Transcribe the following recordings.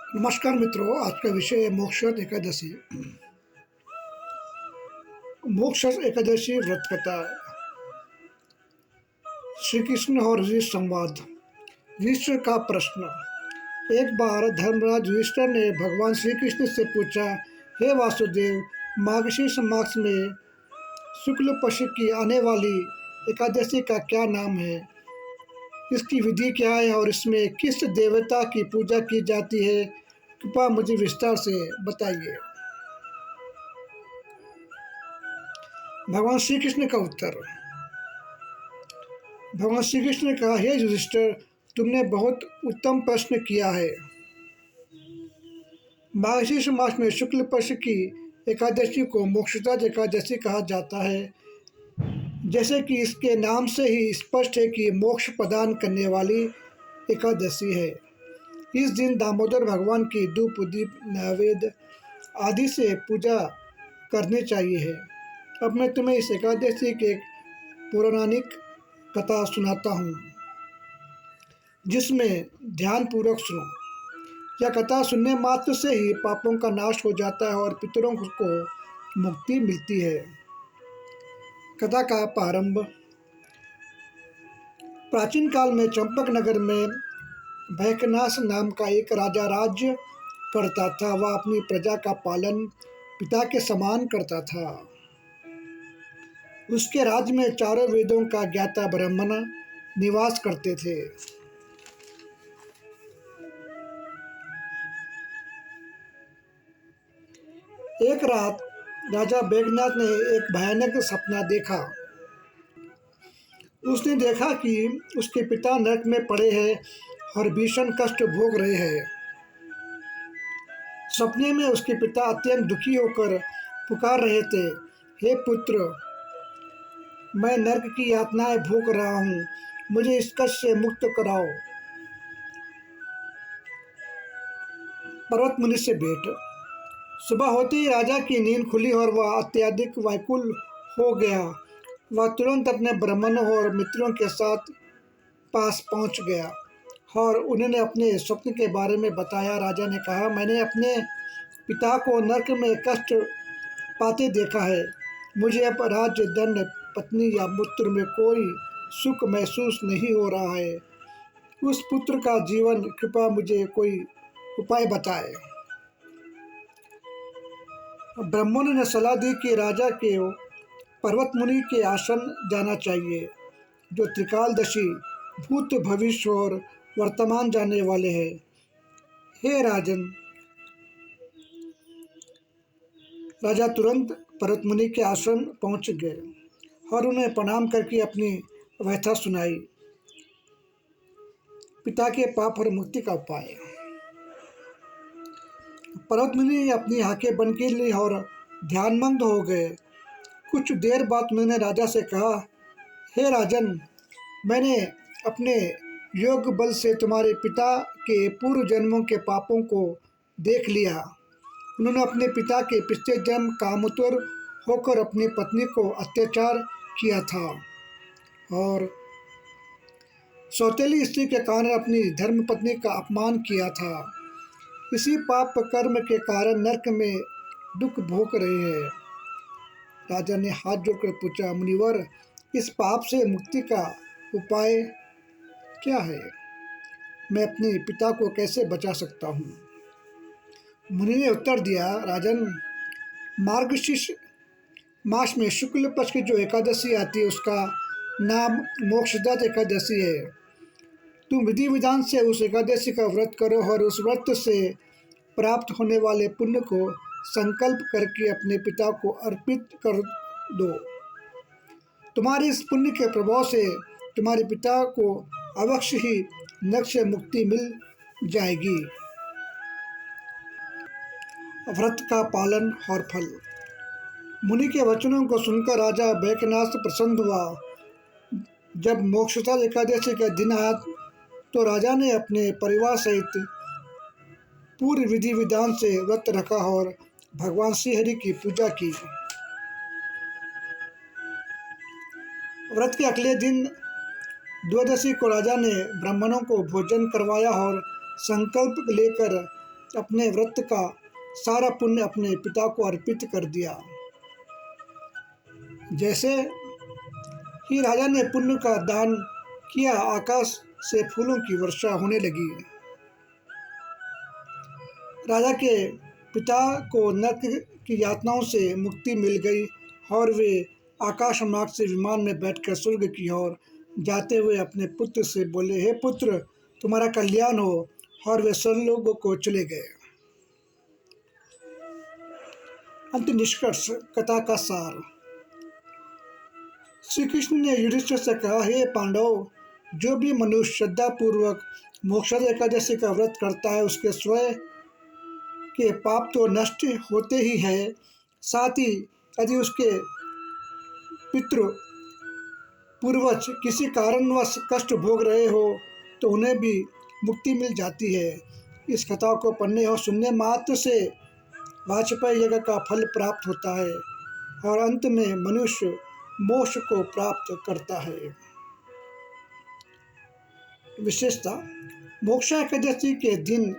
नमस्कार मित्रों, आज का विषय है मोक्षद एकादशी। मोक्षद एकादशी व्रत कथा। श्री कृष्ण और युधिष्ठिर संवाद। युधिष्ठिर का प्रश्न। एक बार धर्मराज युधिष्ठिर ने भगवान श्री कृष्ण से पूछा, हे वासुदेव, मार्गशीर्ष मास में शुक्ल पक्ष की आने वाली एकादशी का क्या नाम है? इसकी विधि क्या है और इसमें किस देवता की पूजा की जाती है? कृपया मुझे विस्तार से बताइए। भगवान श्री कृष्ण का उत्तर। भगवान श्री कृष्ण ने कहा, हे युधिष्ठिर, तुमने बहुत उत्तम प्रश्न किया है। मार्गशीर्ष मास में शुक्ल पक्ष की एकादशी को मोक्षदा एकादशी कहा जाता है। जैसे कि इसके नाम से ही स्पष्ट है कि मोक्ष प्रदान करने वाली एकादशी है। इस दिन दामोदर भगवान की धूप दीप नैवेद्य आदि से पूजा करनी चाहिए है। अब मैं तुम्हें इस एकादशी की एक पौराणिक कथा सुनाता हूँ, जिसमें ध्यानपूर्वक सुनो। यह कथा सुनने मात्र से ही पापों का नाश हो जाता है और पितरों को मुक्ति मिलती है। कथा का प्रारंभ। प्राचीन काल में चंपक नगर में भैकनास नाम का एक राजा राज्य करता था। वह अपनी प्रजा का पालन पिता के समान करता था। उसके राज्य में चारों वेदों का ज्ञाता ब्राह्मण निवास करते थे। एक रात राजा बैजनाथ ने एक भयानक सपना देखा। उसने देखा कि उसके पिता नरक में पड़े हैं और भीषण कष्ट भोग रहे हैं। सपने में उसके पिता अत्यंत दुखी होकर पुकार रहे थे, हे पुत्र, मैं नरक की यातनाएं भोग रहा हूँ, मुझे इस कष्ट से मुक्त कराओ। पर्वत मुनि से भेंट। सुबह होते ही राजा की नींद खुली और वह अत्यधिक व्याकुल हो गया। वह तुरंत अपने ब्राह्मणों और मित्रों के साथ पास पहुंच गया और उन्होंने अपने स्वप्न के बारे में बताया। राजा ने कहा, मैंने अपने पिता को नरक में कष्ट पाते देखा है। मुझे अब राज्य, धन, पत्नी या पुत्र में कोई सुख महसूस नहीं हो रहा है। उस पुत्र का जीवन, कृपया मुझे कोई उपाय बताए। ब्राह्मणों ने सलाह दी कि राजा के पर्वत मुनि के आश्रम जाना चाहिए, जो त्रिकालदर्शी, भूत, भविष्य और वर्तमान जानने वाले हैं। हे राजन, राजा तुरंत पर्वत मुनि के आश्रम पहुंच गए और उन्हें प्रणाम करके अपनी व्यथा सुनाई। पिता के पाप और मुक्ति का उपाय। पर्वत मुनि अपनी आंखें बंद कर ली और ध्यानमग्न हो गए। कुछ देर बाद उन्होंने राजा से कहा, हे राजन, मैंने अपने योग बल से तुम्हारे पिता के पूर्व जन्मों के पापों को देख लिया। उन्होंने अपने पिता के पिछले जन्म कामतुर होकर अपनी पत्नी को अत्याचार किया था और सौतेली स्त्री के कारण अपनी धर्मपत्नी का अपमान किया था। इसी पाप कर्म के कारण नरक में दुख भोग रहे हैं। राजा ने हाथ जोड़कर पूछा, मुनिवर, इस पाप से मुक्ति का उपाय क्या है? मैं अपने पिता को कैसे बचा सकता हूँ? मुनि ने उत्तर दिया, राजन, मार्गशीर्ष मास में शुक्ल पक्ष की जो एकादशी आती है, उसका नाम मोक्षदा एकादशी है। तुम विधि विधान से उस एकादशी का व्रत करो और उस व्रत से प्राप्त होने वाले पुण्य को संकल्प करके अपने पिता को अर्पित कर दो। तुम्हारे इस पुण्य के प्रभाव से तुम्हारे पिता को अवश्य ही नरक से मुक्ति मिल जाएगी। व्रत का पालन और फल। मुनि के वचनों को सुनकर राजा बैजनाथ प्रसन्न हुआ। जब मोक्षदा एकादशी का दिन आया तो राजा ने अपने परिवार सहित पूर्ण विधि विधान से व्रत रखा और भगवान श्री हरि की पूजा की। व्रत के अगले दिन द्वादशी को राजा ने ब्राह्मणों को भोजन करवाया और संकल्प लेकर अपने व्रत का सारा पुण्य अपने पिता को अर्पित कर दिया। जैसे ही राजा ने पुण्य का दान किया, आकाश से फूलों की वर्षा होने लगी। राजा के पिता को नरक की यातनाओं से मुक्ति मिल गई और वे आकाश मार्ग से विमान में बैठकर स्वर्ग की ओर जाते हुए अपने पुत्र से बोले, हे पुत्र, तुम्हारा कल्याण हो। और वे स्वर्गलोक को चले गए। अंत निष्कर्ष कथा का सार। श्री कृष्ण ने युधिष्ठिर से कहा, हे पांडव, जो भी मनुष्य श्रद्धापूर्वक मोक्षदा एकादशी का व्रत करता है, उसके स्वयं के पाप तो नष्ट होते ही है, साथ ही यदि उसके पितृ पूर्वज किसी कारणवश कष्ट भोग रहे हो तो उन्हें भी मुक्ति मिल जाती है। इस कथा को पढ़ने और सुनने मात्र से वाजपेयी यज्ञ का फल प्राप्त होता है और अंत में मनुष्य मोक्ष को प्राप्त करता है। विशेषता, मोक्षा एकादशी के दिन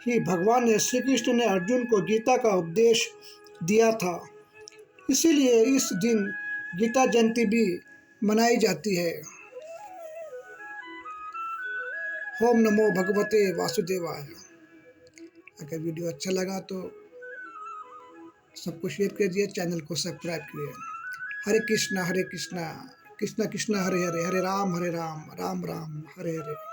ही भगवान श्री कृष्ण ने अर्जुन को गीता का उपदेश दिया था, इसीलिए इस दिन गीता जयंती भी मनाई जाती है। ओम नमो भगवते वासुदेवाय। अगर वीडियो अच्छा लगा तो सबको शेयर कीजिए, चैनल को सब्सक्राइब कीजिए। हरे कृष्णा कृष्णा कृष्णा हरे हरे, हरे राम राम राम हरे हरे।